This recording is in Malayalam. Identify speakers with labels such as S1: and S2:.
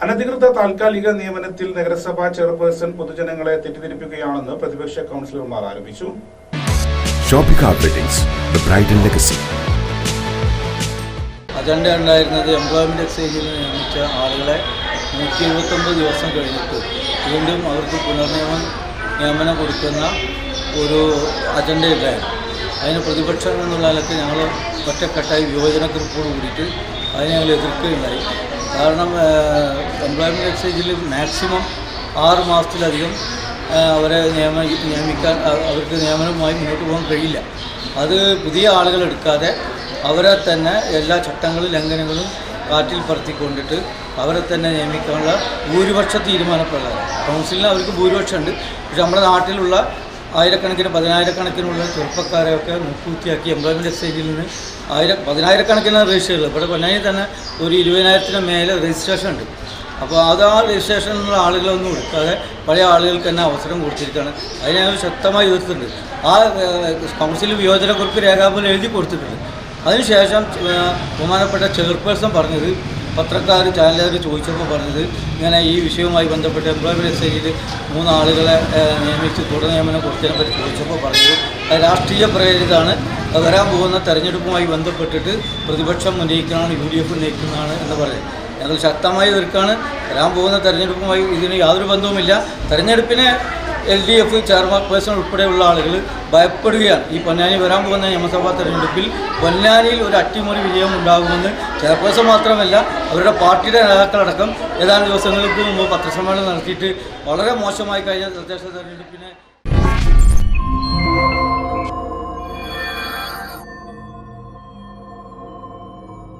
S1: അനധികൃത താൽക്കാലിക നിയമനത്തിൽ നഗരസഭാ ചെയർപേഴ്സൺ പൊതുജനങ്ങളെ തെറ്റിദ്ധരിപ്പിക്കുകയാണെന്ന് പ്രതിപക്ഷ കൗൺസിലർമാർ ആരോപിച്ചു.
S2: അജണ്ട ഉണ്ടായിരുന്നത് എംപ്ലോയ്മെന്റ് എക്സ്ചേഞ്ചിൽ നിയമിച്ച ആളുകളെ 179 ദിവസം കഴിഞ്ഞിട്ട് വീണ്ടും അവർക്ക് നിയമനം കൊടുക്കുന്ന ഒരു അജണ്ടയുണ്ടായിരുന്നു. അതിന് പ്രതിപക്ഷം എന്നുള്ള നിലയ്ക്ക് ഞങ്ങൾ ഒറ്റക്കെട്ടായി വിയോജനക്കുറിപ്പോട് കൂടിയിട്ട് അതിനെ ഞങ്ങൾ എതിർക്കുകയുണ്ടായി. കാരണം എംപ്ലോയ്മെൻറ്റ് എക്സ്ചേഞ്ചിൽ മാക്സിമം 6 മാസത്തിലധികം അവരെ നിയമിക്കാൻ അവർക്ക് നിയമനവുമായി മുന്നോട്ട് പോകാൻ കഴിയില്ല. അത് പുതിയ ആളുകൾ എടുക്കാതെ അവരെ തന്നെ എല്ലാ ചട്ടങ്ങളും ലംഘനങ്ങളും കാറ്റിൽ പറത്തിക്കൊണ്ടിട്ട് അവരെ തന്നെ നിയമിക്കാനുള്ള ഭൂരിപക്ഷ തീരുമാനപ്രകാരം കൗൺസിലിന് അവർക്ക് ഭൂരിപക്ഷമുണ്ട്. പക്ഷെ നമ്മുടെ നാട്ടിലുള്ള പതിനായിരക്കണക്കിനുള്ള ചെറുപ്പക്കാരെയൊക്കെ മുൻകൂട്ടിയാക്കി എംപ്ലോയ്മെൻറ്റ് എക്സ്ചേഞ്ചിൽ നിന്ന് പതിനായിരക്കണക്കിന് രജിസ്റ്ററുകൾ ഇവിടെ പൊന്നാനി തന്നെ ഒരു 20,000-ന് മേലെ രജിസ്ട്രേഷൻ ഉണ്ട്. അപ്പോൾ അത് ആ രജിസ്ട്രേഷനുള്ള ആളുകളൊന്നും എടുക്കാതെ പഴയ ആളുകൾക്ക് തന്നെ അവസരം കൊടുത്തിരിക്കുകയാണ്. അതിനെ ഞങ്ങൾ ശക്തമായി എതിർത്തിട്ടുണ്ട്. ആ കൗൺസിൽ വിയോജനക്കുറിപ്പ് രേഖാമൂലം എഴുതി കൊടുത്തിട്ടുണ്ട്. അതിനുശേഷം ബഹുമാനപ്പെട്ട ചെയർപേഴ്സൺ പറഞ്ഞത്, പത്രക്കാർ ചാനലുകാർ ചോദിച്ചപ്പോൾ പറഞ്ഞത്, ഇങ്ങനെ ഈ വിഷയവുമായി ബന്ധപ്പെട്ട് എംപ്ലോയ്മെൻറ്റ് എക്സ്ചേഞ്ചിൽ 3 ആളുകളെ നിയമിച്ച് തുടർ നിയമനം കൊടുത്തതിനെ പറ്റി ചോദിച്ചപ്പോൾ പറഞ്ഞത് അത് രാഷ്ട്രീയ പ്രേരിതമാണ്. വരാൻ പോകുന്ന തെരഞ്ഞെടുപ്പുമായി ബന്ധപ്പെട്ടിട്ട് പ്രതിപക്ഷം ഉന്നയിക്കുന്നതാണ്, UDF ഉന്നയിക്കുന്നതാണ് എന്ന് പറയുന്നത്. ഞങ്ങൾ ശക്തമായി എതിർക്കാണ്. വരാൻ പോകുന്ന തെരഞ്ഞെടുപ്പുമായി ഇതിന് യാതൊരു ബന്ധവുമില്ല. തെരഞ്ഞെടുപ്പിനെ LDF ചെയർപേഴ്സൺ ഉൾപ്പെടെയുള്ള ആളുകൾ ഭയപ്പെടുകയാണ്. ഈ പൊന്നാനി വരാൻ പോകുന്ന നിയമസഭാ തെരഞ്ഞെടുപ്പിൽ പൊന്നാനിയിൽ ഒരു അട്ടിമറി വിജയം ഉണ്ടാകുമെന്ന് ചെയർപേഴ്സൺ മാത്രമല്ല അവരുടെ പാർട്ടിയുടെ നേതാക്കളടക്കം ഏതാനും ദിവസങ്ങൾക്ക് മുമ്പ് പത്രസമ്മേളനം നടത്തിയിട്ട് വളരെ മോശമായി കഴിഞ്ഞ തദ്ദേശ തെരഞ്ഞെടുപ്പിനെ